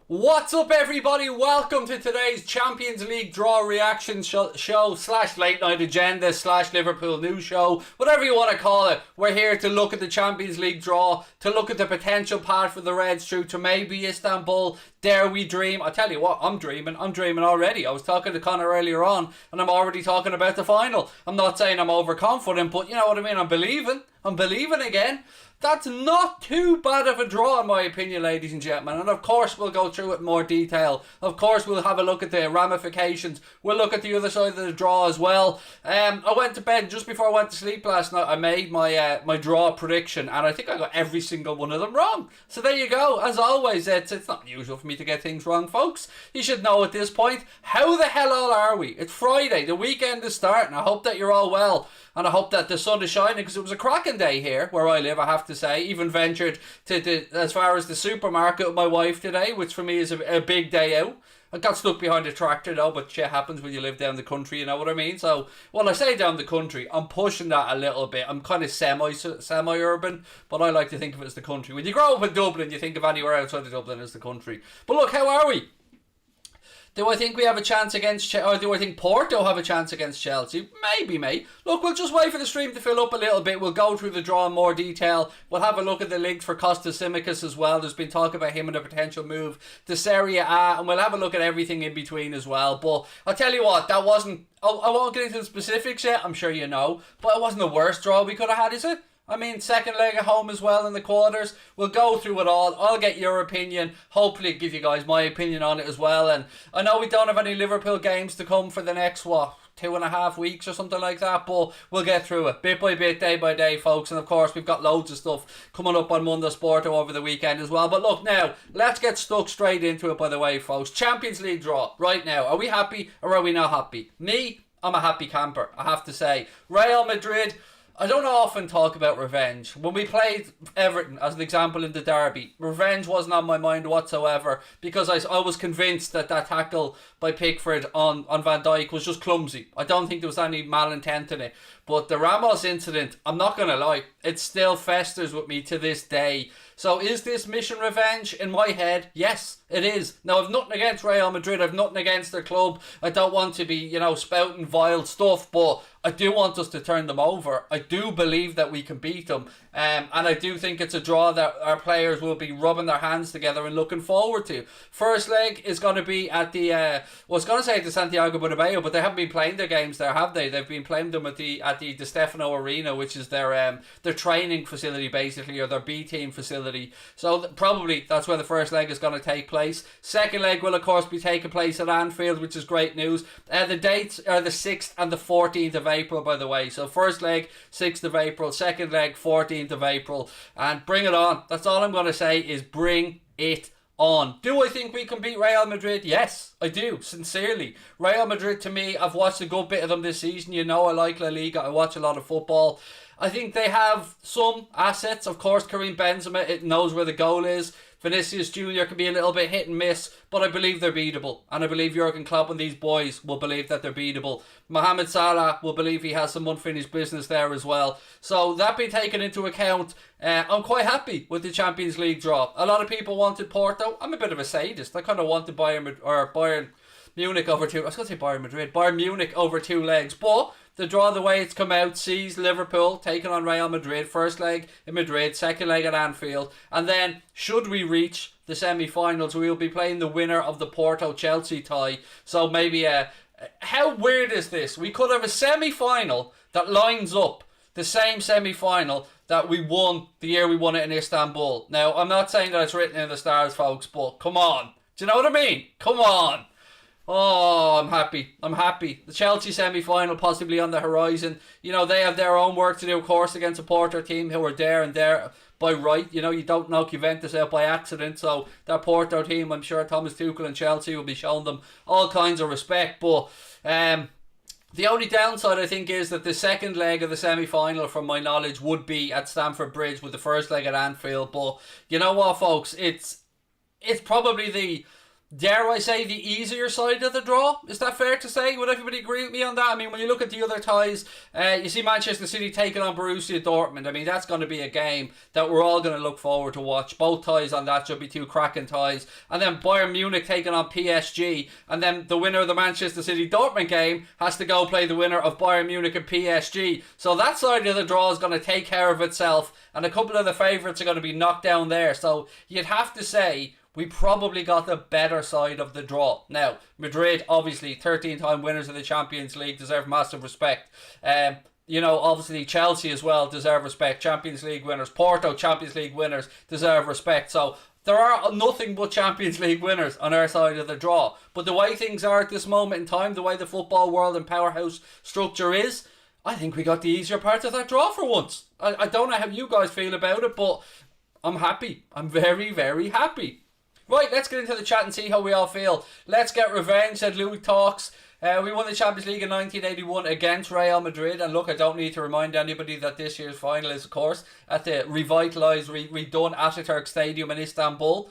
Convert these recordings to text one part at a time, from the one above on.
What's up, everybody? Welcome to today's Champions League draw reaction show slash late night agenda slash Liverpool news show, whatever you want to call it. We're here to look at the Champions League draw, to look at the potential path for the Reds through to maybe Istanbul. Dare we dream? I tell you what, I'm dreaming already. I was talking to Connor earlier on and I'm already talking about the final. I'm not saying I'm overconfident, but you know what I mean. I'm believing again. That's not too bad of a draw, in my opinion, ladies and gentlemen. And of course, we'll go through it in more detail. Of course, we'll have a look at the ramifications. We'll look at the other side of the draw as well. I went to bed just before I went to sleep last night. I made my draw prediction, and I think I got every single one of them wrong. So there you go. As always, it's not usual for me to get things wrong, folks. You should know at this point, how the hell all are we? It's Friday. The weekend is starting. I hope that you're all well. And I hope that the sun is shining, because it was a cracking day here where I live, I have to say. Even ventured to as far as the supermarket with my wife today, which for me is a big day out. I got stuck behind a tractor though, but shit happens when you live down the country, you know what I mean? So, when I say down the country, I'm pushing that a little bit. I'm kind of semi-urban, but I like to think of it as the country. When you grow up in Dublin, you think of anywhere outside of Dublin as the country. But look, how are we? Do I think we have a chance against Chelsea? Or do I think Porto have a chance against Chelsea? Maybe, mate. Look, we'll just wait for the stream to fill up a little bit. We'll go through the draw in more detail. We'll have a look at the links for Costas Tsimikas as well. There's been talk about him and a potential move to Serie A. And we'll have a look at everything in between as well. But I'll tell you what, that wasn't... I won't get into the specifics yet, I'm sure you know. But it wasn't the worst draw we could have had, is it? I mean, second leg at home as well in the quarters. We'll go through it all. I'll get your opinion. Hopefully give you guys my opinion on it as well. And I know we don't have any Liverpool games to come for the next, 2.5 weeks or something like that. But we'll get through it bit by bit, day by day, folks. And of course, we've got loads of stuff coming up on Mundo Sporto over the weekend as well. But look now, let's get stuck straight into it, by the way, folks. Champions League draw right now. Are we happy or are we not happy? Me, I'm a happy camper, I have to say. Real Madrid... I don't often talk about revenge. When we played Everton, as an example, in the derby, revenge wasn't on my mind whatsoever, because I was convinced that tackle by Pickford on Van Dijk was just clumsy. I don't think there was any malintent in it. But the Ramos incident, I'm not going to lie, it still festers with me to this day. So is this mission revenge? In my head, yes, it is. Now, I've nothing against Real Madrid. I've nothing against their club. I don't want to be, spouting vile stuff, but I do want us to turn them over. I do believe that we can beat them. And I do think it's a draw that our players will be rubbing their hands together and looking forward to. First leg is going to be at the, I was going to say at the Santiago Bernabeu, but they haven't been playing their games there, have they? They've been playing them at the Di Stefano Arena, which is their training facility, basically, or their B team facility. So probably that's where the first leg is going to take place. Second leg will, of course, be taking place at Anfield, which is great news. The dates are the 6th and the 14th of April, by the way. So first leg, 6th of April. Second leg, 14th of April. And bring it on. That's all I'm going to say, is bring it on. Do I think we can beat Real Madrid? Yes, I do, sincerely. Real Madrid, to me, I've watched a good bit of them this season. You know I like La Liga. I watch a lot of football. I think they have some assets. Of course, Karim Benzema, it knows where the goal is. Vinicius Jr. can be a little bit hit and miss, but I believe they're beatable. And I believe Jurgen Klopp and these boys will believe that they're beatable. Mohamed Salah will believe he has some unfinished business there as well. So that being taken into account, I'm quite happy with the Champions League draw. A lot of people wanted Porto. I'm a bit of a sadist. I kind of wanted Bayern Munich over two. I was going to say Bayern Madrid. Bayern Munich over 2 legs. But the draw, the way it's come out, sees Liverpool taking on Real Madrid. First leg in Madrid, second leg at Anfield. And then, should we reach the semi-finals, we will be playing the winner of the Porto-Chelsea tie. So maybe, how weird is this? We could have a semi-final that lines up the same semi-final that we won the year we won it in Istanbul. Now, I'm not saying that it's written in the stars, folks, but come on. Do you know what I mean? Come on. Oh, I'm happy. I'm happy. The Chelsea semi-final possibly on the horizon. They have their own work to do, of course, against a Porto team who are there and there by right. You don't knock Juventus out by accident. So that Porto team, I'm sure Thomas Tuchel and Chelsea will be showing them all kinds of respect. But the only downside, I think, is that the second leg of the semi-final, from my knowledge, would be at Stamford Bridge, with the first leg at Anfield. But you know what, folks? It's probably dare I say, the easier side of the draw. Is that fair to say? Would everybody agree with me on that? I mean, when you look at the other ties, you see Manchester City taking on Borussia Dortmund. I mean, that's going to be a game that we're all going to look forward to watch. Both ties on that should be two cracking ties. And then Bayern Munich taking on PSG. And then the winner of the Manchester City Dortmund game has to go play the winner of Bayern Munich and PSG. So that side of the draw is going to take care of itself. And a couple of the favourites are going to be knocked down there. So you'd have to say we probably got the better side of the draw. Now, Madrid, obviously, 13-time winners of the Champions League, deserve massive respect. Obviously, Chelsea as well deserve respect. Champions League winners. Porto, Champions League winners, deserve respect. So there are nothing but Champions League winners on our side of the draw. But the way things are at this moment in time, the way the football world and powerhouse structure is, I think we got the easier part of that draw for once. I don't know how you guys feel about it, but I'm happy. I'm very, very happy. Right, let's get into the chat and see how we all feel. Let's get revenge, said Louis Talks. We won the Champions League in 1981 against Real Madrid. And look, I don't need to remind anybody that this year's final is, of course, at the revitalised, redone Ataturk Stadium in Istanbul.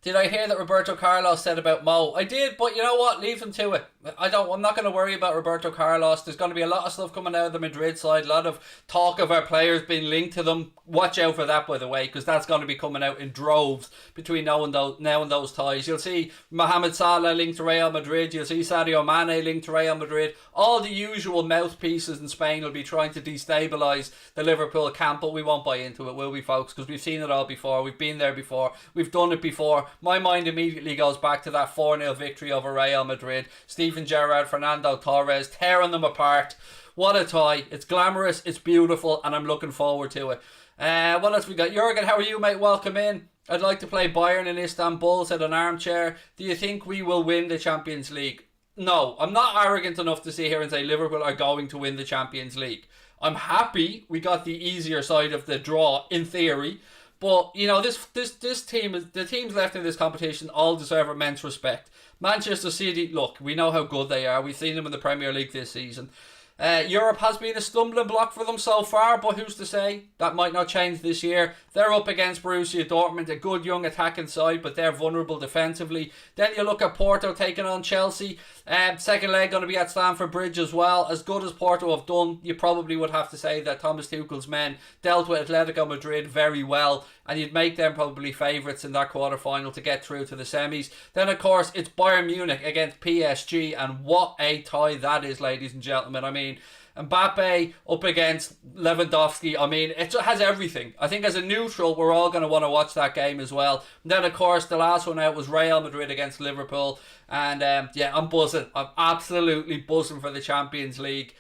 Did I hear that Roberto Carlos said about Mo? I did, but you know what? Leave him to it. I'm not going to worry about Roberto Carlos. There's going to be a lot of stuff coming out of the Madrid side. A lot of talk of our players being linked to them. Watch out for that, by the way, because that's going to be coming out in droves between now and those ties. You'll see Mohamed Salah linked to Real Madrid. You'll see Sadio Mane linked to Real Madrid. All the usual mouthpieces in Spain will be trying to destabilise the Liverpool camp, but we won't buy into it, will we, folks? Because we've seen it all before. We've been there before. We've done it before. My mind immediately goes back to that 4-0 victory over Real Madrid. Steven Gerrard, Fernando Torres, tearing them apart. What a tie. It's glamorous, it's beautiful, and I'm looking forward to it. What else we got? Jurgen, how are you, mate? Welcome in. I'd like to play Bayern in Istanbul, said an armchair. Do you think we will win the Champions League? No, I'm not arrogant enough to sit here and say Liverpool are going to win the Champions League. I'm happy we got the easier side of the draw, in theory. But, you know, this team, the teams left in this competition all deserve immense respect. Manchester City, look, we know how good they are. We've seen them in the Premier League this season. Europe has been a stumbling block for them so far, but who's to say? That might not change this year. They're up against Borussia Dortmund, a good young attacking side, but they're vulnerable defensively. Then you look at Porto taking on Chelsea. Second leg going to be at Stamford Bridge as well. As good as Porto have done, you probably would have to say that Thomas Tuchel's men dealt with Atletico Madrid very well, and you'd make them probably favourites in that quarter-final to get through to the semis. Then, of course, it's Bayern Munich against PSG, and what a tie that is, ladies and gentlemen. I mean, Mbappe up against Lewandowski. I mean, it has everything. I think as a neutral, we're all going to want to watch that game as well. And then, of course, the last one out was Real Madrid against Liverpool. And, I'm buzzing. I'm absolutely buzzing for the Champions League.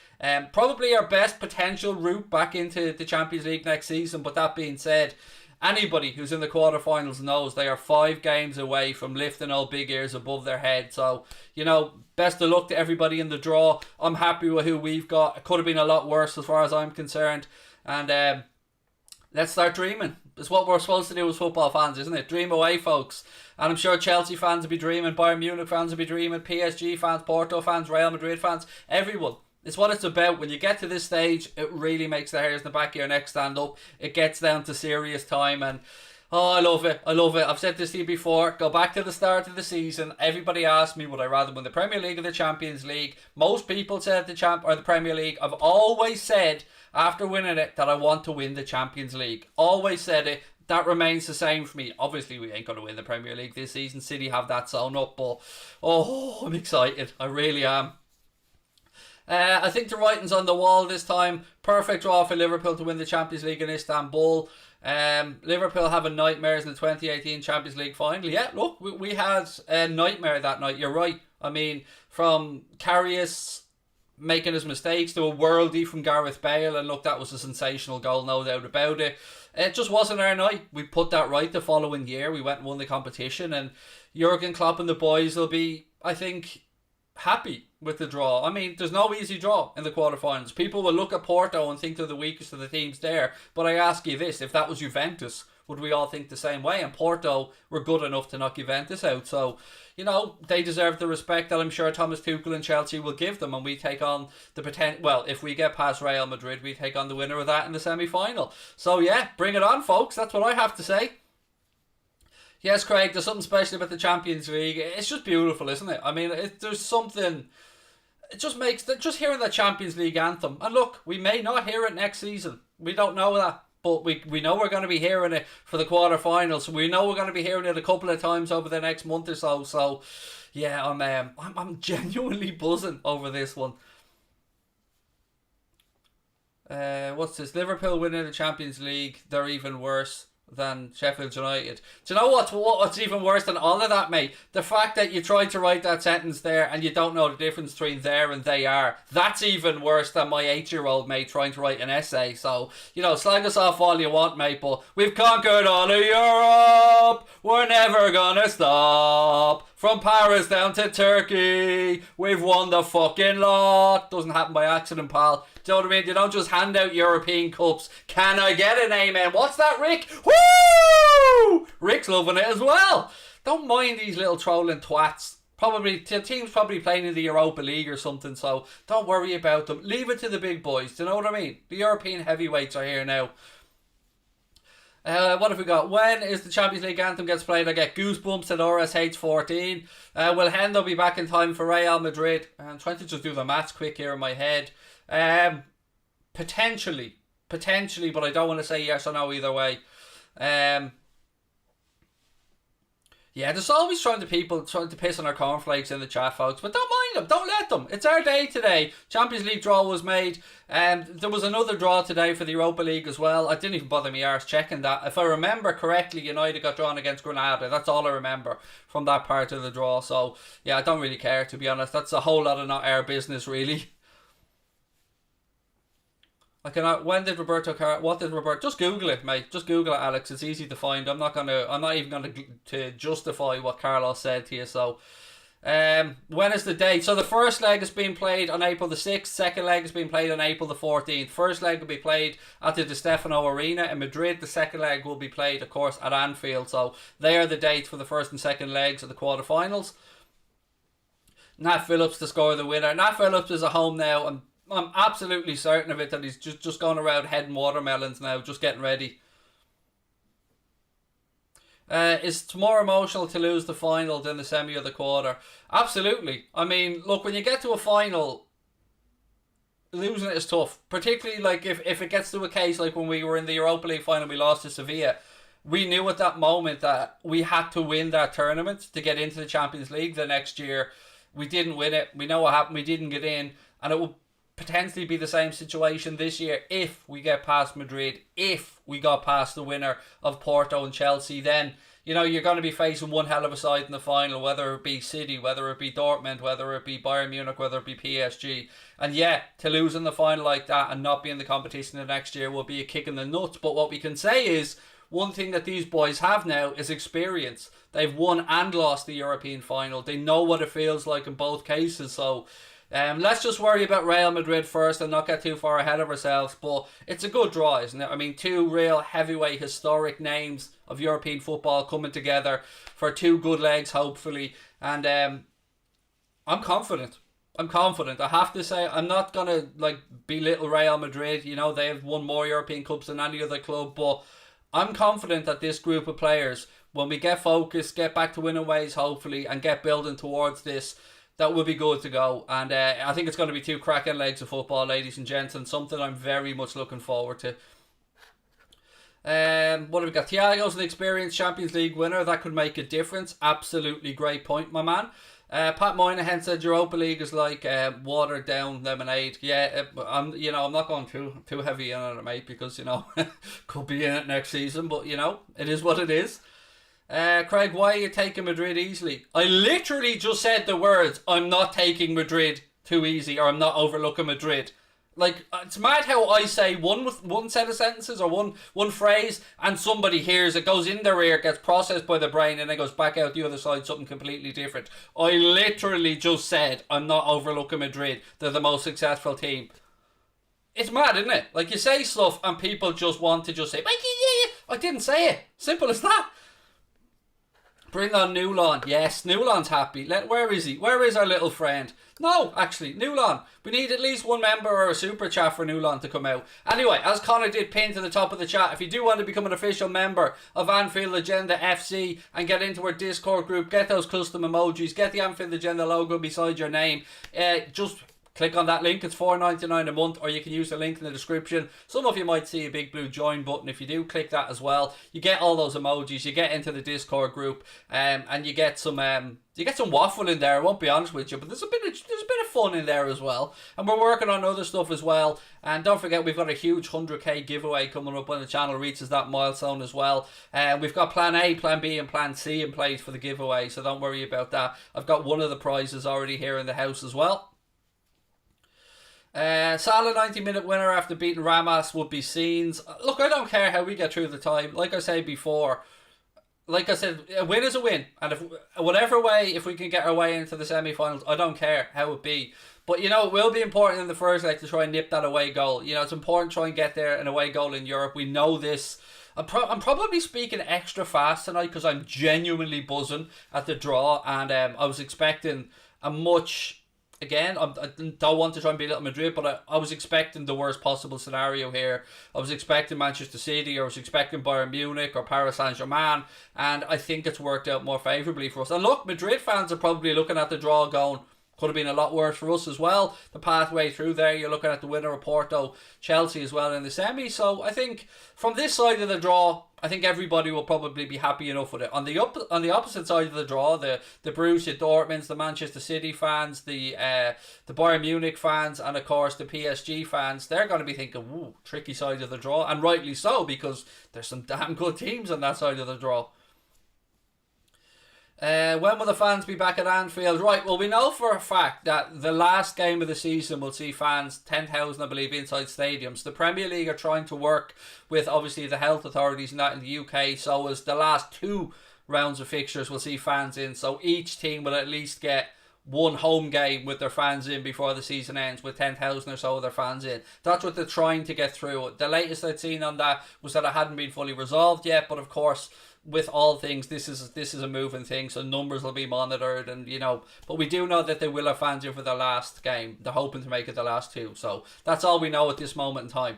Probably our best potential route back into the Champions League next season. But that being said, anybody who's in the quarterfinals knows they are 5 games away from lifting all big ears above their head. So, you know, best of luck to everybody in the draw. I'm happy with who we've got. It could have been a lot worse as far as I'm concerned. And let's start dreaming. It's what we're supposed to do as football fans, isn't it? Dream away, folks. And I'm sure Chelsea fans will be dreaming, Bayern Munich fans will be dreaming, PSG fans, Porto fans, Real Madrid fans, everyone. It's what it's about. When you get to this stage, it really makes the hairs in the back of your neck stand up. It gets down to serious time, and I love it. I love it. I've said this to you before. Go back to the start of the season. Everybody asked me, would I rather win the Premier League or the Champions League? Most people said the Premier League. I've always said, after winning it, that I want to win the Champions League. Always said it. That remains the same for me. Obviously, we ain't going to win the Premier League this season. City have that sewn up, but I'm excited. I really am. I think the writing's on the wall this time. Perfect draw for Liverpool to win the Champions League in Istanbul. Liverpool having nightmares in the 2018 Champions League final. Yeah, look, we had a nightmare that night. You're right. I mean, from Karius making his mistakes to a worldie from Gareth Bale, and look, that was a sensational goal, no doubt about it. It just wasn't our night. We put that right the following year. We went and won the competition, and Jurgen Klopp and the boys will be, I think, happy with the draw. I mean, there's no easy draw in the quarterfinals. People will look at Porto and think they're the weakest of the teams there, but I ask you this, if that was Juventus, would we all think the same way? And Porto were good enough to knock Juventus out, so, you know, they deserve the respect that I'm sure Thomas Tuchel and Chelsea will give them, and we take on the potential, well, if we get past Real Madrid, we take on the winner of that in the semi-final. So yeah, bring it on, folks. That's what I have to say. Yes, Craig, there's something special about the Champions League. It's just beautiful, isn't it? I mean, there's something... It just makes... Just hearing the Champions League anthem. And look, we may not hear it next season. We don't know that. But we know we're going to be hearing it for the quarterfinals. We know we're going to be hearing it a couple of times over the next month or so. So, yeah, I'm genuinely buzzing over this one. What's this? Liverpool winning the Champions League. They're even worse than Sheffield United. Do you know what's even worse than all of that, mate? The fact that you tried to write that sentence there and you don't know the difference between there and they are. That's even worse than my 8-year-old mate trying to write an essay. So, slag us off all you want, mate, but we've conquered all of Europe. We're never gonna stop. From Paris down to Turkey, we've won the fucking lot. Doesn't happen by accident, pal. Do you know what I mean? You don't just hand out European cups. Can I get an amen? What's that, Rick? Woo! Rick's loving it as well. Don't mind these little trolling twats. Probably the team's probably playing in the Europa League or something, so don't worry about them. Leave it to the big boys. Do you know what I mean? The European heavyweights are here now. What have we got? When is the Champions League anthem gets played? I get goosebumps at RSH 14. Will Hendo be back in time for Real Madrid? I'm trying to just do the maths quick here in my head. Potentially, but I don't want to say yes or no either way. Yeah, there's always people trying to piss on our cornflakes in the chat, folks. But don't mind them. Don't let them. It's our day today. Champions League draw was made. There was another draw today for the Europa League as well. I didn't even bother me arse checking that. If I remember correctly, United got drawn against Granada. That's all I remember from that part of the draw. So, yeah, I don't really care, to be honest. That's a whole lot of not our business, really. What did Roberto... Just Google it, mate. Just Google it, Alex. It's easy to find. I'm not even gonna to justify what Carlos said to you. So, when is the date? So the first leg is being played on April the 6th. Second leg is being played on April the 14th. First leg will be played at the Di Stefano Arena in Madrid. The second leg will be played, of course, at Anfield. So they are the dates for the first and second legs of the quarterfinals. Nat Phillips to score the winner. Nat Phillips is at home now, and I'm absolutely certain of it that he's just going around heading watermelons now, just getting ready. Is it more emotional to lose the final than the semi or the quarter? Absolutely. I mean, look, when you get to a final, losing it is tough. Particularly like if it gets to a case like when we were in the Europa League final, we lost to Sevilla. We knew at that moment that we had to win that tournament to get into the Champions League the next year. We didn't win it. We know what happened. We didn't get in. And it will potentially be the same situation this year if we get past Madrid, if we got past the winner of Porto and Chelsea. Then you're going to be facing one hell of a side in the final, whether it be City, whether it be Dortmund, whether it be Bayern Munich, whether it be PSG. And yeah, to lose in the final like that and not be in the competition the next year will be a kick in the nuts. But what we can say is, one thing that these boys have now is experience. They've won and lost the European final. They know what it feels like in both cases. So let's just worry about Real Madrid first and not get too far ahead of ourselves. But it's a good draw, isn't it? I mean, two real heavyweight historic names of European football coming together for two good legs, hopefully. And I'm confident. I have to say, I'm not going to belittle Real Madrid. They have won more European Cups than any other club. But I'm confident that this group of players, when we get focused, get back to winning ways, hopefully, and get building towards this, that will be good to go. And I think it's going to be two cracking legs of football, ladies and gents, and something I'm very much looking forward to. What have we got? Thiago's an experienced Champions League winner. That could make a difference. Absolutely great point, my man. Pat Moynihan said Europa League is like watered down lemonade. Yeah, I'm not going too heavy in on it, mate, because could be in it next season, but it is what it is. Craig, why are you taking Madrid easily? I literally just said the words, I'm not taking Madrid too easy, or I'm not overlooking Madrid. It's mad how I say one set of sentences or one phrase, and somebody hears it, goes in their ear, gets processed by the brain, and then goes back out the other side, something completely different. I literally just said, I'm not overlooking Madrid. They're the most successful team. It's mad, isn't it? You say stuff and people just want to just say, I didn't say it. Simple as that. Bring on Newlon. Yes, Newlon's happy. Where is he? Where is our little friend? No, actually, Newlon. We need at least one member or a super chat for Newlon to come out. Anyway, as Connor did pin to the top of the chat, if you do want to become an official member of Anfield Agenda FC and get into our Discord group, get those custom emojis, get the Anfield Agenda logo beside your name, just click on that link. It's $4.99 a month, or you can use the link in the description. Some of you might see a big blue join button. If you do, click that as well. You get all those emojis. You get into the Discord group, and you get some waffle in there. I won't be honest with you, but there's a bit of fun in there as well. And we're working on other stuff as well. And don't forget, we've got a huge 100k giveaway coming up when the channel reaches that milestone as well. We've got Plan A, Plan B, and Plan C in place for the giveaway, so don't worry about that. I've got one of the prizes already here in the house as well. Salah 90-minute winner after beating Ramos would be scenes. Look, I don't care how we get through the time. Like I said before, a win is a win. And if whatever way, if we can get our way into the semi-finals, I don't care how it be. But, you know, it will be important in the first leg to try and nip that away goal. You know, it's important to try and get there an away goal in Europe. We know this. I'm probably speaking extra fast tonight because I'm genuinely buzzing at the draw. And I was expecting a much... Again, I don't want to try and beat Madrid, but I was expecting the worst possible scenario here. I was expecting Manchester City, or I was expecting Bayern Munich or Paris Saint-Germain, and I think it's worked out more favourably for us. And look, Madrid fans are probably looking at the draw going, could have been a lot worse for us as well. The pathway through there, you're looking at the winner of Porto, Chelsea as well in the semi. So I think from this side of the draw, I think everybody will probably be happy enough with it. On the opposite side of the draw, the Borussia Dortmunds, the Manchester City fans, the Bayern Munich fans, and of course the PSG fans, they're going to be thinking, ooh, tricky side of the draw, and rightly so, because there's some damn good teams on that side of the draw. When will the fans be back at Anfield? Right, well, we know for a fact that the last game of the season will see fans, 10,000 I believe, inside stadiums. The Premier League are trying to work with, obviously, the health authorities and that in the UK, so as the last 2 rounds of fixtures will see fans in, so each team will at least get one home game with their fans in before the season ends, with 10,000 or so of their fans in. That's what they're trying to get through. The latest I'd seen on that was that it hadn't been fully resolved yet, but of course, with all things, this is a moving thing, so numbers will be monitored, and you know, but we do know that they will have fans in for the last game. They're hoping to make it the last 2, so that's all we know at this moment in time.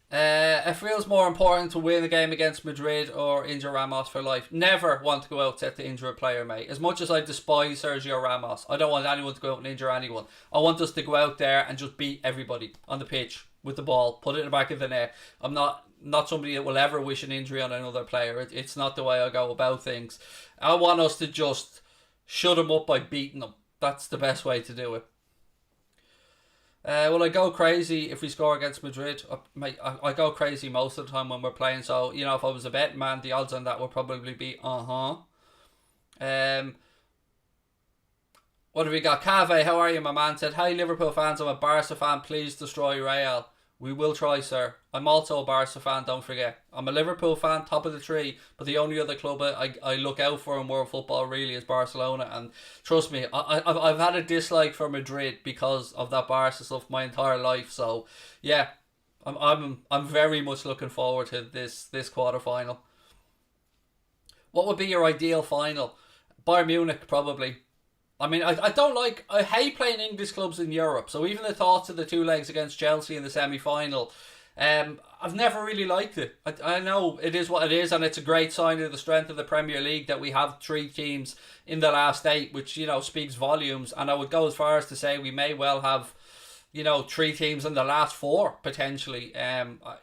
It feels more important to win a game against Madrid or injure Ramos for life. Never want to go out to injure a player, mate. As much as I despise Sergio Ramos, I don't want anyone to go out and injure anyone. I want us to go out there and just beat everybody on the pitch with the ball, put it in the back of the net. I'm not somebody that will ever wish an injury on another player. It's not the way I go about things. I want us to just shut them up by beating them. That's the best way to do it. Will I go crazy if we score against Madrid? I go crazy most of the time when we're playing. So, you know, if I was a betting man, the odds on that would probably be What have we got? Cave, how are you, my man? Said, hi Liverpool fans, I'm a Barca fan. Please destroy Real. We will try, sir. I'm also a Barca fan, don't forget. I'm a Liverpool fan, top of the tree, but the only other club I look out for in world football really is Barcelona. And trust me, I've had a dislike for Madrid because of that Barca stuff my entire life. So yeah, I'm very much looking forward to this quarter final. What would be your ideal final? Bayern Munich, probably. I mean, I hate playing English clubs in Europe, so even the thoughts of the 2 legs against Chelsea in the semi-final, I've never really liked it. I know it is what it is, and it's a great sign of the strength of the Premier League that we have 3 teams in the last 8, which, you know, speaks volumes, and I would go as far as to say we may well have, you know, 3 teams in the last 4, potentially,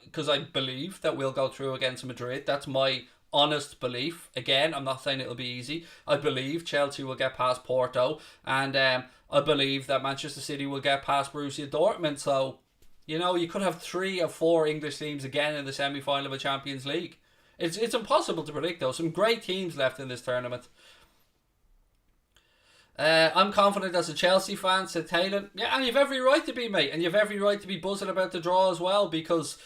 because I believe that we'll go through against Madrid. That's my honest belief. Again, I'm not saying it'll be easy. I believe Chelsea will get past Porto, and I believe that Manchester City will get past Borussia Dortmund. So, you know, you could have 3 of 4 English teams again in the semi-final of a Champions League. It's impossible to predict, though. Some great teams left in this tournament. I'm confident as a Chelsea fan, said Taylor. Yeah, and you've every right to be, mate, and you've every right to be buzzing about the draw as well, because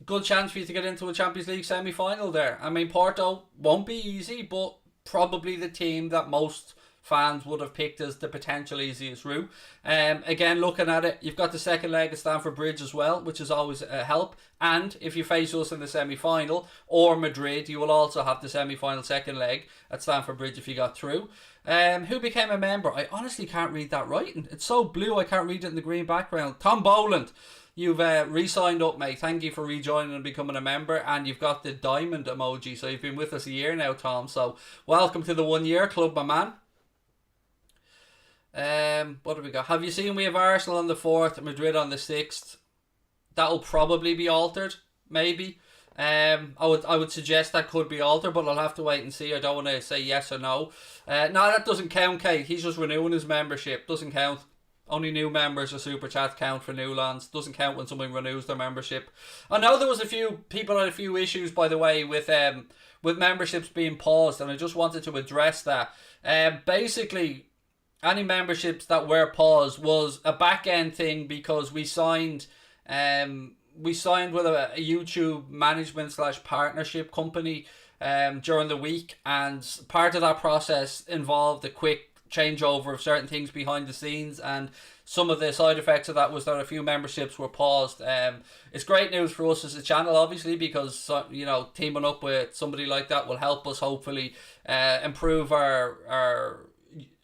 good chance for you to get into a Champions League semi-final there. I mean, Porto won't be easy, but probably the team that most fans would have picked as the potential easiest route. Again, looking at it, you've got the second leg at Stamford Bridge as well, which is always a help. And if you face us in the semi-final or Madrid, you will also have the semi-final second leg at Stamford Bridge if you got through. Who became a member? I honestly can't read that writing. It's so blue I can't read it in the green background. Tom Boland. You've re-signed up, mate. Thank you for rejoining and becoming a member. And you've got the diamond emoji. So you've been with us a year now, Tom. So welcome to the 1 year club, my man. What have we got? Have you seen we have Arsenal on the 4th, Madrid on the 6th? That'll probably be altered, maybe. I would suggest that could be altered, but I'll have to wait and see. I don't want to say yes or no. No, that doesn't count, Kate. He's just renewing his membership. Doesn't count. Only new members or super chat count for new lands. Doesn't count when someone renews their membership. I know there was a few people had a few issues, by the way, with memberships being paused, and I just wanted to address that. Basically, any memberships that were paused was a back end thing because we signed with a YouTube management / partnership company during the week, and part of that process involved a quick changeover of certain things behind the scenes, and some of the side effects of that was that a few memberships were paused. It's great news for us as a channel, obviously, because teaming up with somebody like that will help us hopefully improve our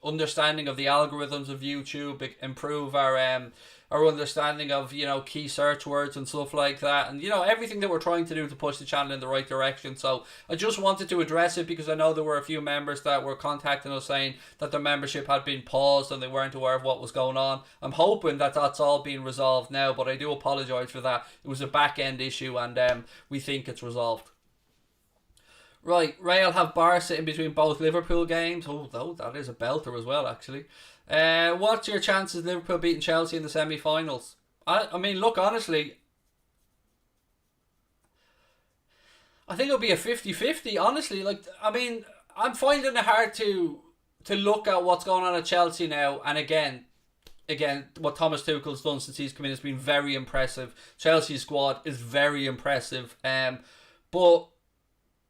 understanding of the algorithms of YouTube, improve our understanding of key search words and stuff like that, and everything that we're trying to do to push the channel in the right direction. So I just wanted to address it because I know there were a few members that were contacting us saying that their membership had been paused and they weren't aware of what was going on. I'm hoping that that's all being resolved now, but I do apologise for that. It was a back end issue, and we think it's resolved. Right, Real have Barca in between both Liverpool games. Oh, that is a belter as well, actually. What's your chances of Liverpool beating Chelsea in the semi-finals? I mean, look, honestly, I think it'll be a 50-50, honestly. I'm finding it hard to look at what's going on at Chelsea now. And again, what Thomas Tuchel's done since he's come in has been very impressive. Chelsea's squad is very impressive. But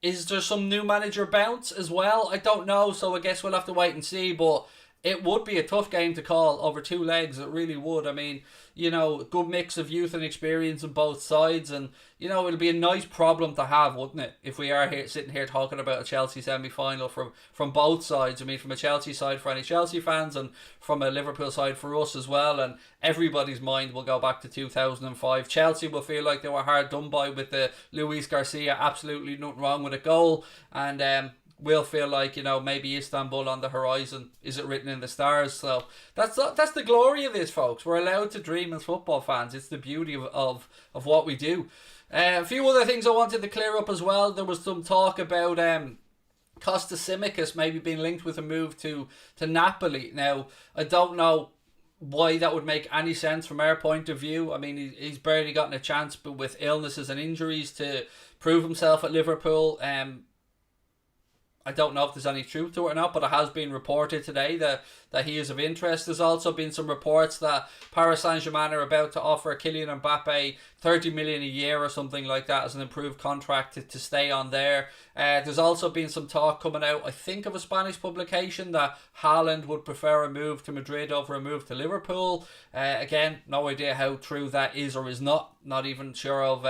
is there some new manager bounce as well? I don't know, so I guess we'll have to wait and see. But it would be a tough game to call over two legs. It really would. I mean, good mix of youth and experience on both sides. And, it'll be a nice problem to have, wouldn't it? If we are sitting here talking about a Chelsea semi-final from both sides. I mean, from a Chelsea side for any Chelsea fans and from a Liverpool side for us as well. And everybody's mind will go back to 2005. Chelsea will feel like they were hard done by with the Luis Garcia. Absolutely nothing wrong with a goal. And, we'll feel like maybe Istanbul on the horizon. Is it written in the stars? So that's the glory of this, folks. We're allowed to dream as football fans. It's the beauty of what we do. A few other things I wanted to clear up as well. There was some talk about Costa Simicas maybe being linked with a move to Napoli. Now, I don't know why that would make any sense from our point of view. I mean, he's barely gotten a chance, but with illnesses and injuries, to prove himself at Liverpool. I don't know if there's any truth to it or not, but it has been reported today that he is of interest. There's also been some reports that Paris Saint-Germain are about to offer Kylian Mbappe 30 million a year or something like that as an improved contract to stay on there. There's also been some talk coming out, I think, of a Spanish publication that Haaland would prefer a move to Madrid over a move to Liverpool. Again, no idea how true that is or is not. Not even sure of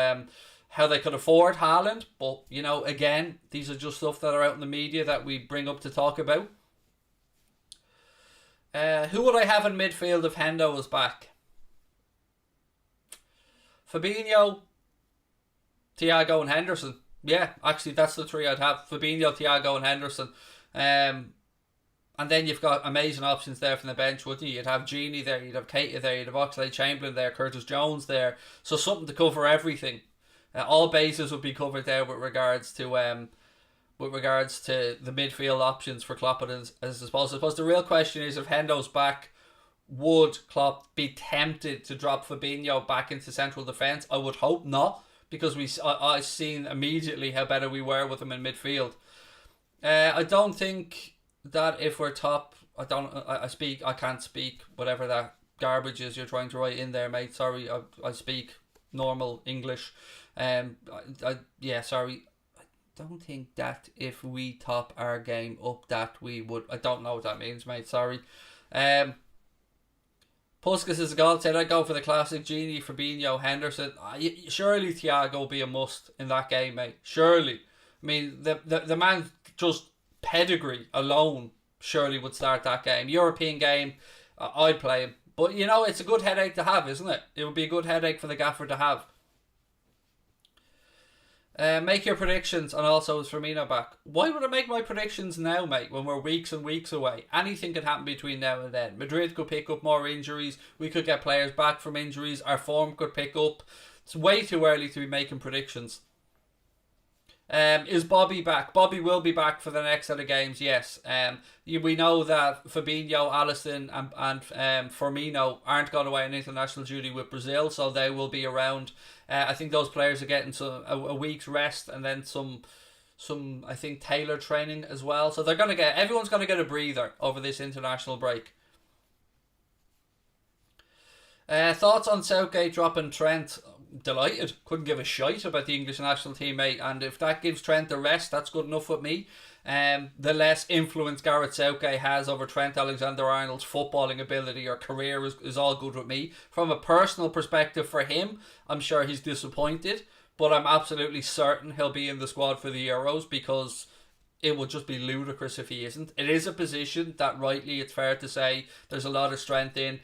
how they could afford Haaland, but again, these are just stuff that are out in the media that we bring up to talk about. Who would I have in midfield if Hendo was back? Fabinho, Thiago and Henderson. Yeah, actually that's the three I'd have. Fabinho, Thiago and Henderson. And then you've got amazing options there from the bench, wouldn't you? You'd have Genie there, you'd have Keita there, you'd have Oxlade-Chamberlain there, Curtis Jones there. So something to cover everything. All bases would be covered there with regards to the midfield options for Klopp as I suppose the real question is, if Hendo's back, would Klopp be tempted to drop Fabinho back into central defence? I would hope not, because I've seen immediately how better we were with him in midfield. I don't think that if we're top, I can't speak whatever that garbage is you're trying to write in there, mate. Sorry, I speak normal English. Sorry. don't think that if we top our game up that we would. I don't know what that means, mate. Sorry. Puskas is a goal. Said I'd go for the classic Genie, Fabinho, Henderson. Surely Thiago will be a must in that game, mate. Surely. I mean, the man just pedigree alone surely would start that game. European game, I'd play him. But, you know, it's a good headache to have, isn't it? It would be a good headache for the gaffer to have. Make your predictions, and also is Firmino back? Why would I make my predictions now, mate, when we're weeks and weeks away? Anything could happen between now and then. Madrid could pick up more injuries. We could get players back from injuries. Our form could pick up. It's way too early to be making predictions. Is Bobby back? Bobby will be back for the next set of games, yes. We know that Fabinho, Alisson and Firmino aren't going away on international duty with Brazil, so they will be around. I think those players are getting a week's rest and then some I think tailored training as well. So everyone's going to get a breather over this international break. Thoughts on Southgate dropping Trent? Delighted. Couldn't give a shite about the English national team, mate. And if that gives Trent a rest, that's good enough with me. The less influence Gareth Southgate has over Trent Alexander-Arnold's footballing ability or career is all good with me. From a personal perspective for him, I'm sure he's disappointed, but I'm absolutely certain he'll be in the squad for the Euros, because it would just be ludicrous if he isn't. It is a position that, rightly, it's fair to say, there's a lot of strength in.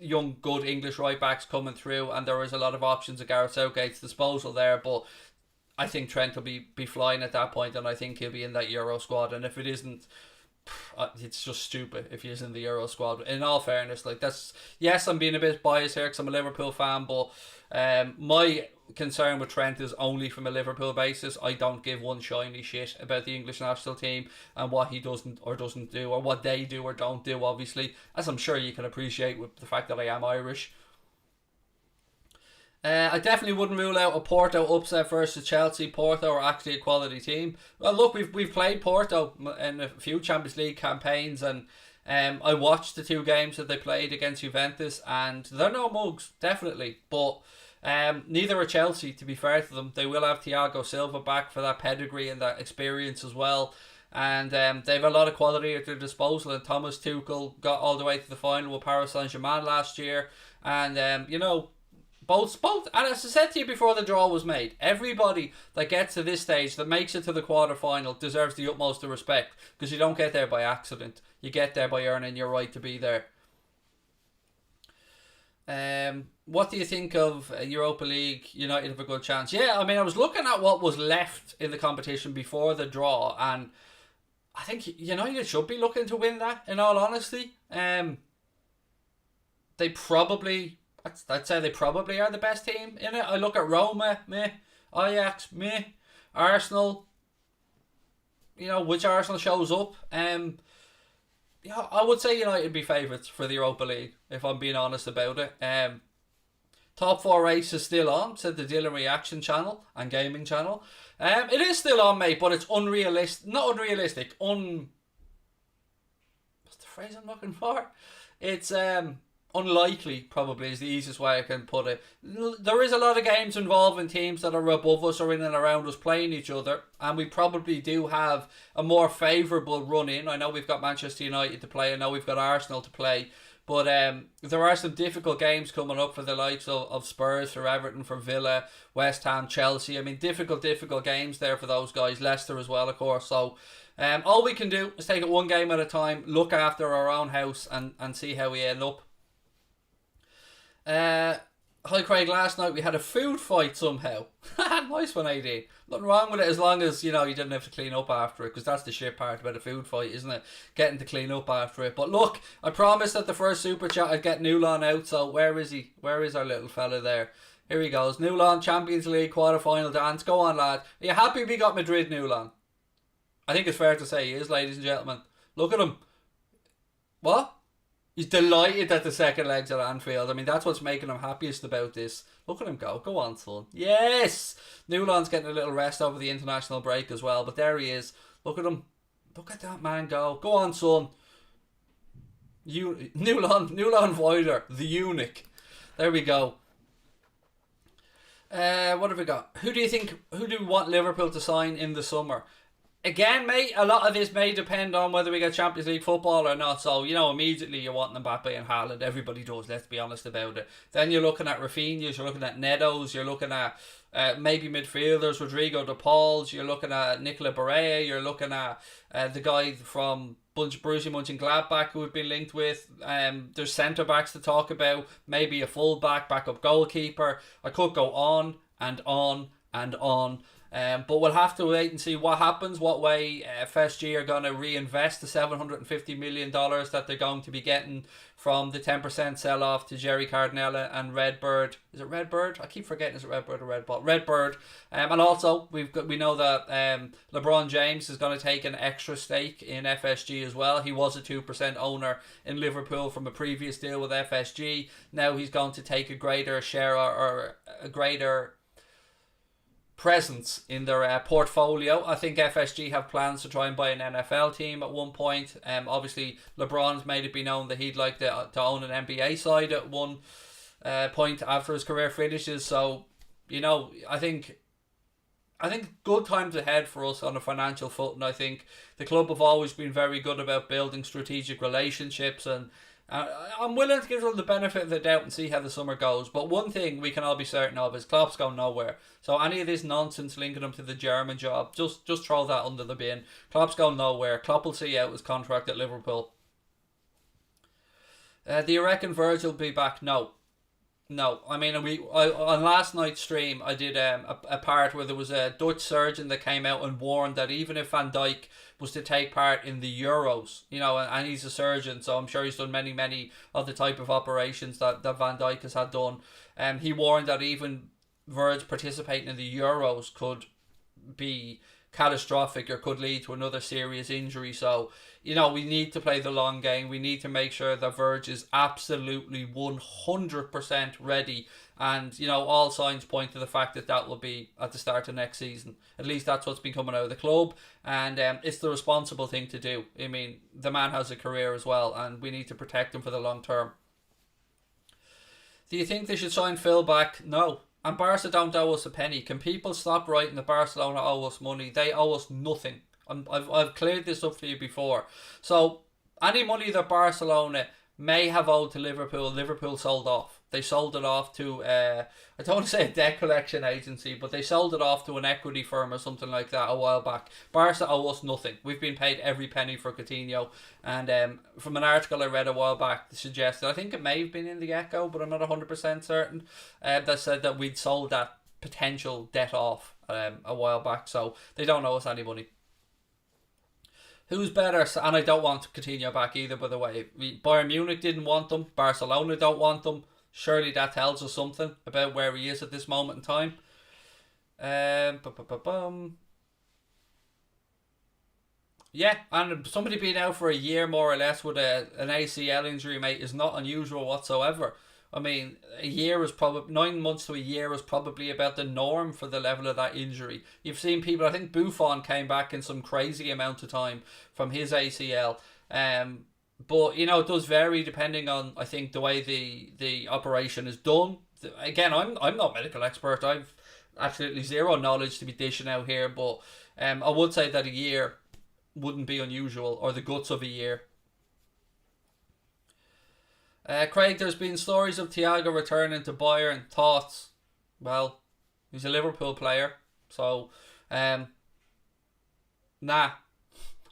Young, good English right backs coming through, and there is a lot of options at Gareth Southgate's disposal there, but I think Trent will be flying at that point, and I think he'll be in that Euro squad. And if it isn't, it's just stupid if he is in the Euro squad. In all fairness, yes, I'm being a bit biased here because I'm a Liverpool fan, but my concern with Trent is only from a Liverpool basis. I don't give one shiny shit about the English national team and what he doesn't do, or what they do or don't do, obviously, as I'm sure you can appreciate with the fact that I am Irish. I definitely wouldn't rule out a Porto upset versus Chelsea. Porto are actually a quality team. Well, look, we've played Porto in a few Champions League campaigns, and I watched the two games that they played against Juventus, and they're no mugs, definitely. But neither are Chelsea, to be fair to them. They will have Thiago Silva back for that pedigree and that experience as well. And they have a lot of quality at their disposal. And Thomas Tuchel got all the way to the final with Paris Saint-Germain last year. And, both, and as I said to you before the draw was made, everybody that gets to this stage, that makes it to the quarter-final, deserves the utmost of respect, because you don't get there by accident. You get there by earning your right to be there. What do you think of Europa League? United have a good chance. Yeah, I mean, I was looking at what was left in the competition before the draw, and I think United should be looking to win that, in all honesty. They probably... I'd say they probably are the best team in it. I look at Roma, meh. Ajax, meh. Arsenal, which Arsenal shows up. I would say United be favourites for the Europa League, if I'm being honest about it. Top 4 race is still on, said the Dylan Reaction channel and Gaming channel. It is still on, mate, but it's unrealistic. Not unrealistic. What's the phrase I'm looking for? It's unlikely, probably, is the easiest way I can put it. There is a lot of games involving teams that are above us or in and around us playing each other, and we probably do have a more favourable run in. I know we've got Manchester United to play, I know we've got Arsenal to play, but there are some difficult games coming up for the likes of Spurs, for Everton, for Villa, West Ham, Chelsea. I mean, difficult games there for those guys. Leicester as well, of course. So all we can do is take it one game at a time, look after our own house, and see how we end up. Hi Craig, last night we had a food fight somehow. Nice one, AD. Nothing wrong with it, as long as you didn't have to clean up after it, because that's the shit part about a food fight, isn't it? Getting to clean up after it. But look, I promised that the first super chat I'd get Newlon out, so where is he? Where is our little fella there? Here he goes. Newlon, Champions League quarter-final dance. Go on, lad. Are you happy we got Madrid, Newlon? I think it's fair to say he is, ladies and gentlemen. Look at him. What? He's delighted at the second legs at Anfield. I mean, that's what's making him happiest about this. Look at him go. Go on, son. Yes! Newland's getting a little rest over the international break as well. But there he is. Look at him. Look at that man go. Go on, son. Newland Voider, the eunuch. There we go. What have we got? Who do we want Liverpool to sign in the summer? Again, mate, a lot of this may depend on whether we get Champions League football or not. So, immediately you're wanting Mbappe and Haaland. Everybody does, let's be honest about it. Then you're looking at Rafinha's, you're looking at Netos, you're looking at maybe midfielders, Rodrigo de Pauls, you're looking at Nicola Barea, you're looking at the guy from Borussia Mönchengladbach who we've been linked with. There's centre-backs to talk about, maybe a full-back, backup goalkeeper. I could go on and on and on. But we'll have to wait and see what happens, what way FSG are going to reinvest the $750 million that they're going to be getting from the 10% sell-off to Jerry Cardinella and Redbird. Is it Redbird? I keep forgetting, is it Redbird or Redbot? Redbird. And also, we know that LeBron James is going to take an extra stake in FSG as well. He was a 2% owner in Liverpool from a previous deal with FSG. Now he's going to take a greater share or a greater presence in their portfolio. I think FSG have plans to try and buy an NFL team at one point. Obviously, LeBron's made it be known that he'd like to own an NBA side at one point after his career finishes. So, I think good times ahead for us on a financial footing. I think the club have always been very good about building strategic relationships, and I'm willing to give them the benefit of the doubt and see how the summer goes. But one thing we can all be certain of is Klopp's going nowhere. So any of this nonsense linking him to the German job, just throw that under the bin. Klopp's going nowhere. Klopp will see out his contract at Liverpool. Do you reckon Virgil will be back? No. I mean, on last night's stream, I did a part where there was a Dutch surgeon that came out and warned that even if Van Dijk was to take part in the Euros, and he's a surgeon, so I'm sure he's done many of the type of operations that Van Dijk has had done. He warned that even Virg participating in the Euros could be catastrophic or could lead to another serious injury. So, we need to play the long game. We need to make sure that Virg is absolutely 100% ready. And, all signs point to the fact that will be at the start of next season. At least that's what's been coming out of the club. And it's the responsible thing to do. I mean, the man has a career as well, and we need to protect him for the long term. Do you think they should sign Phil back? No. And Barca don't owe us a penny. Can people stop writing that Barcelona owe us money? They owe us nothing. I've cleared this up for you before. So any money that Barcelona may have owed to Liverpool sold off. They sold it off to, I don't want to say a debt collection agency, but they sold it off to an equity firm or something like that a while back. Barca owe us nothing. We've been paid every penny for Coutinho. And from an article I read a while back that suggested, I think it may have been in the Echo, but I'm not 100% certain, that said that we'd sold that potential debt off a while back. So they don't owe us any money. Who's better? And I don't want Coutinho back either, by the way. Bayern Munich didn't want them. Barcelona don't want them. Surely that tells us something about where he is at this moment in time. Yeah, and somebody being out for a year more or less with an ACL injury, mate, is not unusual whatsoever. I mean, 9 months to a year is probably about the norm for the level of that injury. You've seen people, I think Buffon came back in some crazy amount of time from his ACL. But, it does vary depending on, I think, the way the operation is done. Again, I'm not a medical expert. I've absolutely zero knowledge to be dishing out here. But I would say that a year wouldn't be unusual, or the guts of a year. Craig, there's been stories of Thiago returning to Bayern. Thoughts? Well, he's a Liverpool player, so nah, I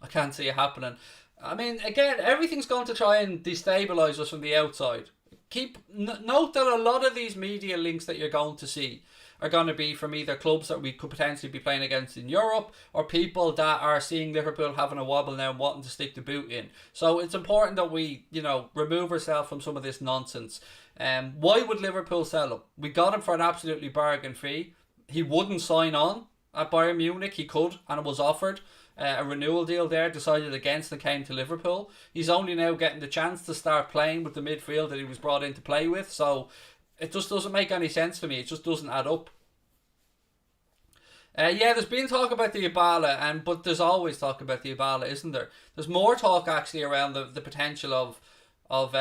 can't see it happening. I mean, again, everything's going to try and destabilise us from the outside. Note that a lot of these media links that you're going to see are going to be from either clubs that we could potentially be playing against in Europe, or people that are seeing Liverpool having a wobble now and wanting to stick the boot in. So it's important that we, remove ourselves from some of this nonsense. Why would Liverpool sell him? We got him for an absolutely bargain fee. He wouldn't sign on at Bayern Munich. He could, and it was offered a renewal deal there, decided against, and came to Liverpool. He's only now getting the chance to start playing with the midfield that he was brought in to play with. So it just doesn't make any sense for me. It just doesn't add up. Yeah, there's been talk about the Dybala, but there's always talk about the Dybala, isn't there? There's more talk actually around the potential of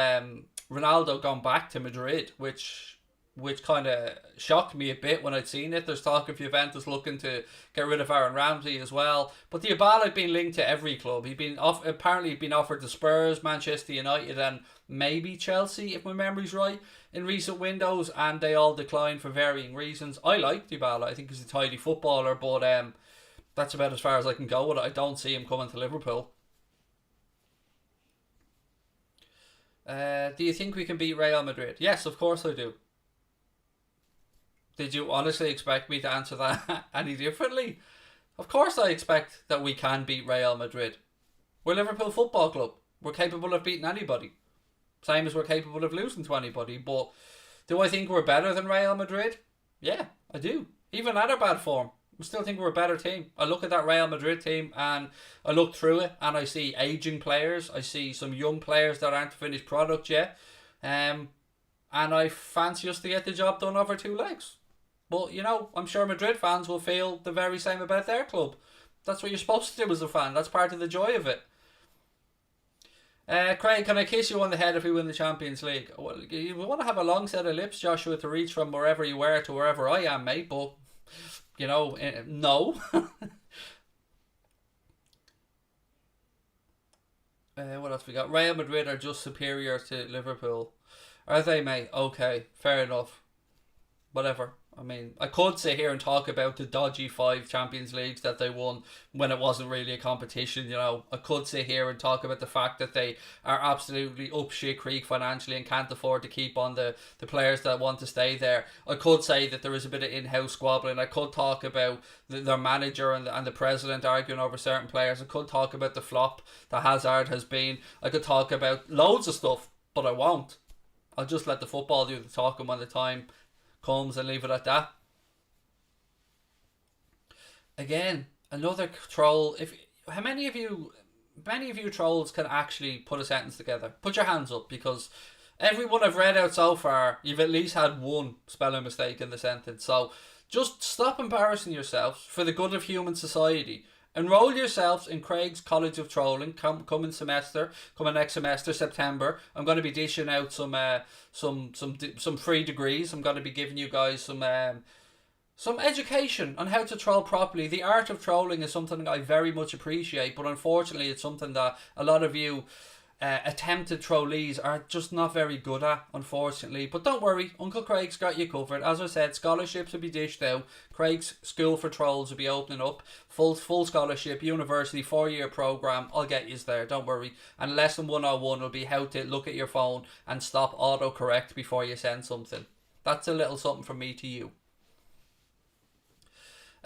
Ronaldo going back to Madrid, which which kind of shocked me a bit when I'd seen it. There's talk of Juventus looking to get rid of Aaron Ramsey as well. But Dybala had been linked to every club. Apparently been offered to Spurs, Manchester United, and maybe Chelsea, if my memory's right, in recent windows, and they all declined for varying reasons. I like Dybala. I think he's a tidy footballer, but that's about as far as I can go with it. I don't see him coming to Liverpool. Do you think we can beat Real Madrid? Yes, of course I do. Did you honestly expect me to answer that any differently? Of course I expect that we can beat Real Madrid. We're Liverpool Football Club. We're capable of beating anybody. Same as we're capable of losing to anybody. But do I think we're better than Real Madrid? Yeah, I do. Even at our bad form, I still think we're a better team. I look at that Real Madrid team and I look through it and I see aging players. I see some young players that aren't finished product yet. And I fancy us to get the job done over 2 legs. But, you know, I'm sure Madrid fans will feel the very same about their club. That's what you're supposed to do as a fan. That's part of the joy of it. Craig, can I kiss you on the head if we win the Champions League? Well, you want to have a long set of lips, Joshua, to reach from wherever you were to wherever I am, mate. But, you know, no. What else we got? Real Madrid are just superior to Liverpool. Are they, mate? Okay, fair enough. Whatever. I mean, I could sit here and talk about the dodgy 5 Champions Leagues that they won when it wasn't really a competition, you know. I could sit here and talk about the fact that they are absolutely up shit creek financially and can't afford to keep on the players that want to stay there. I could say that there is a bit of in-house squabbling. I could talk about their manager and the president arguing over certain players. I could talk about the flop that Hazard has been. I could talk about loads of stuff, but I won't. I'll just let the football do the talking when the time comes and leave it at that. Again, another troll. How many of you trolls can actually put a sentence together? Put your hands up, because everyone I've read out so far, you've at least had one spelling mistake in the sentence. So just stop embarrassing yourselves for the good of human society. Enroll yourselves in Craig's College of Trolling coming next semester, September. I'm going to be dishing out some free degrees. I'm going to be giving you guys some education on how to troll properly. The art of trolling is something I very much appreciate, but unfortunately it's something that a lot of you attempted trollees are just not very good at, unfortunately. But don't worry, Uncle Craig's got you covered. As I said, scholarships will be dished out. Craig's School for Trolls will be opening up. Full scholarship, university, 4-year programme. I'll get you there, don't worry. And lesson 101 will be how to look at your phone and stop autocorrect before you send something. That's a little something from me to you.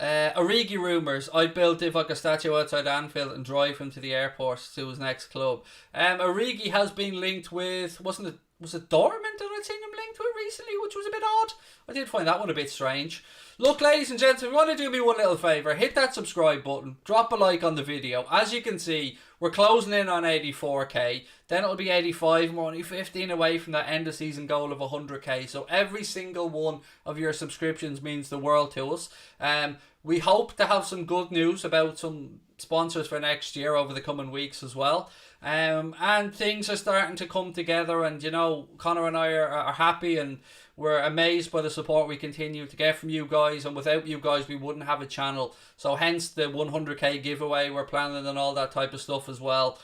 Origi rumours. I'd build Divock a statue outside Anfield and drive him to the airport to his next club. Origi has been linked with, was it Dortmund that I'd seen him linked with recently, which was a bit odd. I did find that one a bit strange. Look, ladies and gents, if you want to do me one little favour, hit that subscribe button, drop a like on the video. As you can see, we're closing in on 84k, then it'll be 85, we're only 15 away from that end of season goal of 100k, so every single one of your subscriptions means the world to us. We hope to have some good news about some sponsors for next year over the coming weeks as well. And things are starting to come together, and you know, Connor and I are happy, and we're amazed by the support we continue to get from you guys, and without you guys we wouldn't have a channel. So hence the 100k giveaway we're planning and all that type of stuff as well.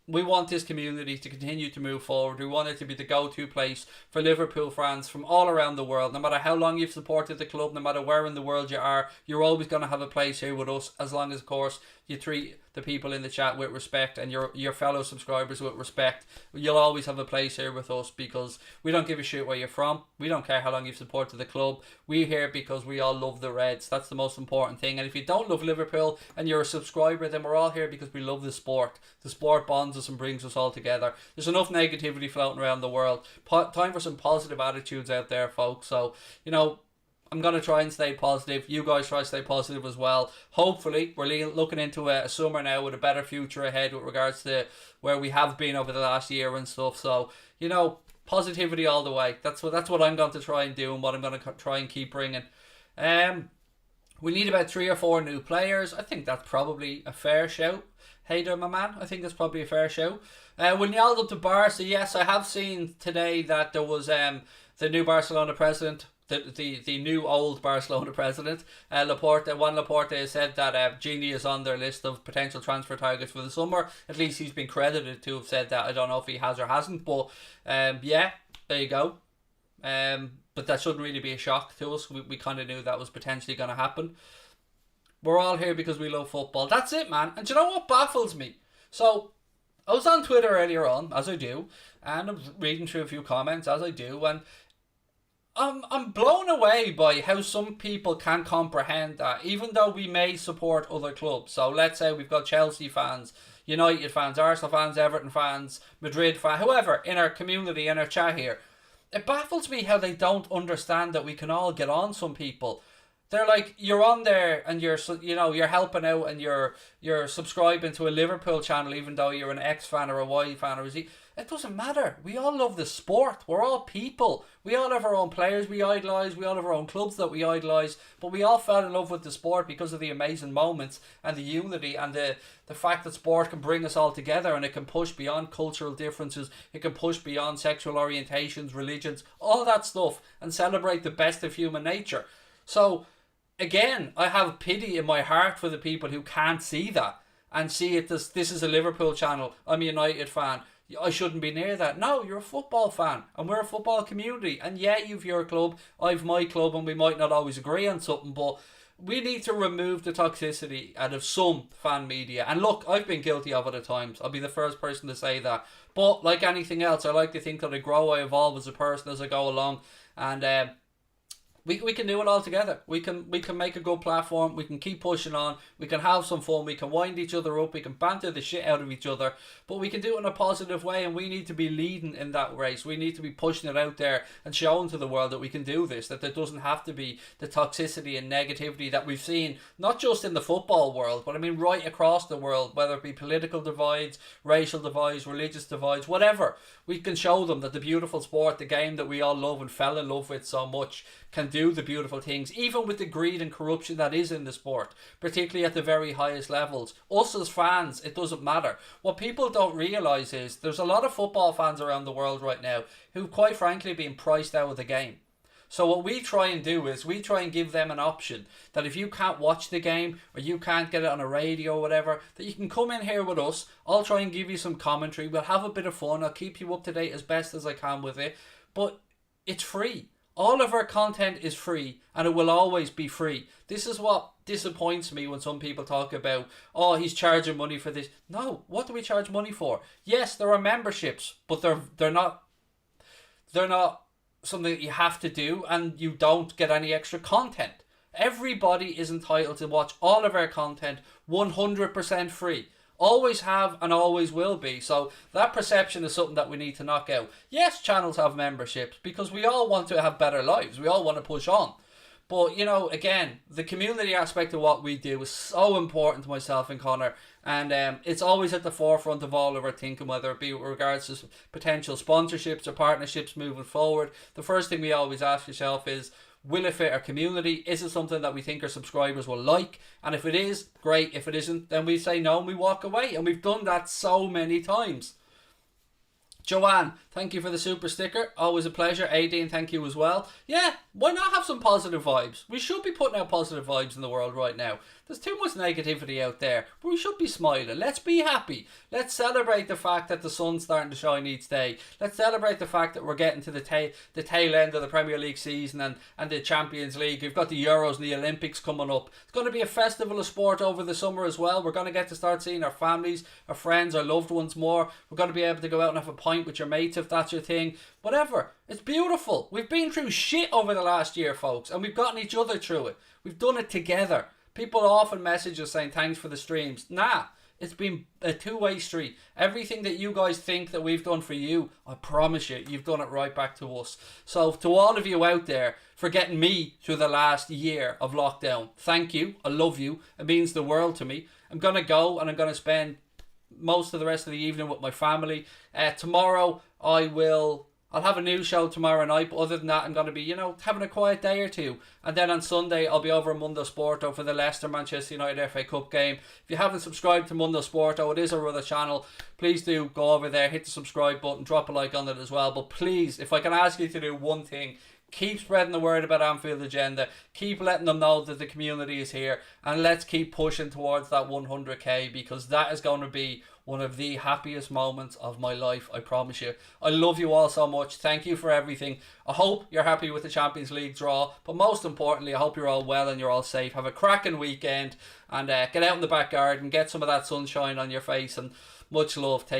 We want this community to continue to move forward. We want it to be the go-to place for Liverpool fans from all around the world. No matter how long you've supported the club, no matter where in the world you are, you're always going to have a place here with us, as long as, of course, you treat the people in the chat with respect and your fellow subscribers with respect. You'll always have a place here with us, because we don't give a shit where you're from. We don't care how long you've supported the club. We're here because we all love the Reds. That's the most important thing. And if you don't love Liverpool and you're a subscriber, then we're all here because we love the sport. The sport bonds us and brings us all together. There's enough negativity floating around the world. Time for some positive attitudes out there, folks. So, you know, I'm going to try and stay positive. You guys try to stay positive as well. Hopefully, we're looking into a summer now with a better future ahead with regards to where we have been over the last year and stuff. So, you know, positivity all the way. That's what I'm going to try and do, and what I'm going to try and keep bringing. We need about 3 or 4 new players. I think that's probably a fair shout. Hey there, my man. I think that's probably a fair shout. Wijnaldum to Barca. Yes, I have seen today that there was the new Barcelona president, the new old Barcelona president, Laporta. Juan Laporta has said that Gini is on their list of potential transfer targets for the summer. At least he's been credited to have said that. I don't know if he has or hasn't, but yeah, there you go. But that shouldn't really be a shock to us. We kind of knew that was potentially going to happen. We're all here because we love football. That's it, man. And do you know what baffles me? So, I was on Twitter earlier on, as I do, and I'm reading through a few comments, as I do, and I'm blown away by how some people can comprehend that, even though we may support other clubs. So, let's say we've got Chelsea fans, United fans, Arsenal fans, Everton fans, Madrid fans, whoever, in our community, in our chat here. It baffles me how they don't understand that we can all get on some people. They're like, you're on there and you're helping out and you're subscribing to a Liverpool channel even though you're an X fan or a Y fan or a Z. It doesn't matter. We all love the sport. We're all people. We all have our own players we idolise. We all have our own clubs that we idolise. But we all fell in love with the sport because of the amazing moments and the unity and the fact that sport can bring us all together and it can push beyond cultural differences. It can push beyond sexual orientations, religions, all that stuff, and celebrate the best of human nature. So, again, I have pity in my heart for the people who can't see that and see it as this is a Liverpool channel. I'm a United fan. I shouldn't be near that. No, you're a football fan and we're a football community. And yeah, you've your club, I've my club, and we might not always agree on something, but we need to remove the toxicity out of some fan media. And look, I've been guilty of it at times. I'll be the first person to say that. But like anything else, I like to think that I grow, I evolve as a person as I go along. And we can do it all together. We can make a good platform. We can keep pushing on. We can have some fun. We can wind each other up. We can banter the shit out of each other. But we can do it in a positive way, and we need to be leading in that race. We need to be pushing it out there and showing to the world that we can do this, that there doesn't have to be the toxicity and negativity that we've seen, not just in the football world, but I mean right across the world, whether it be political divides, racial divides, religious divides, whatever. We can show them that the beautiful sport, the game that we all love and fell in love with so much, can do the beautiful things, even with the greed and corruption that is in the sport, particularly at the very highest levels. Us as fans, it doesn't matter. What people don't realise is there's a lot of football fans around the world right now who've quite frankly been priced out of the game. So what we try and do is we try and give them an option that if you can't watch the game or you can't get it on a radio or whatever, that you can come in here with us. I'll try and give you some commentary. We'll have a bit of fun. I'll keep you up to date as best as I can with it. But it's free. All of our content is free and it will always be free. This is what disappoints me when some people talk about, oh, he's charging money for this. No, what do we charge money for? Yes, there are memberships, but they're not something that you have to do, and you don't get any extra content. Everybody is entitled to watch all of our content 100% free. Always have and always will be. So that perception is something that we need to knock out. Yes, channels have memberships because we all want to have better lives. We all want to push on. But, you know, again, the community aspect of what we do is so important to myself and Connor. And it's always at the forefront of all of our thinking, whether it be with regards to potential sponsorships or partnerships moving forward. The first thing we always ask yourself is, will it fit our community? Is it something that we think our subscribers will like? And if it is, great. If it isn't, then we say no and we walk away. And we've done that so many times. Joanne, thank you for the super sticker. Always a pleasure. Aideen, thank you as well. Yeah, why not have some positive vibes? We should be putting out positive vibes in the world right now. There's too much negativity out there, but we should be smiling. Let's be happy. Let's celebrate the fact that the sun's starting to shine each day. Let's celebrate the fact that we're getting to the tail end of the Premier League season and the Champions League. We've got the Euros and the Olympics coming up. It's going to be a festival of sport over the summer as well. We're going to get to start seeing our families, our friends, our loved ones more. We're going to be able to go out and have a pint with your mates if that's your thing. Whatever. It's beautiful. We've been through shit over the last year, folks, and we've gotten each other through it. We've done it together. People often message us saying thanks for the streams. Nah, it's been a two-way street. Everything that you guys think that we've done for you, I promise you, you've done it right back to us. So to all of you out there for getting me through the last year of lockdown, thank you. I love you. It means the world to me. I'm going to go and I'm going to spend most of the rest of the evening with my family. Tomorrow I'll I'll have a new show tomorrow night, but other than that, I'm going to be, having a quiet day or two. And then on Sunday, I'll be over in Mundo Sporto for the Leicester-Manchester United FA Cup game. If you haven't subscribed to Mundo Sporto, it is our other channel. Please do go over there, hit the subscribe button, drop a like on it as well. But please, if I can ask you to do one thing, keep spreading the word about Anfield Agenda. Keep letting them know that the community is here. And let's keep pushing towards that 100k, because that is going to be one of the happiest moments of my life, I promise you. I love you all so much. Thank you for everything. I hope you're happy with the Champions League draw. But most importantly, I hope you're all well and you're all safe. Have a cracking weekend. And get out in the back garden. Get some of that sunshine on your face. And much love. Take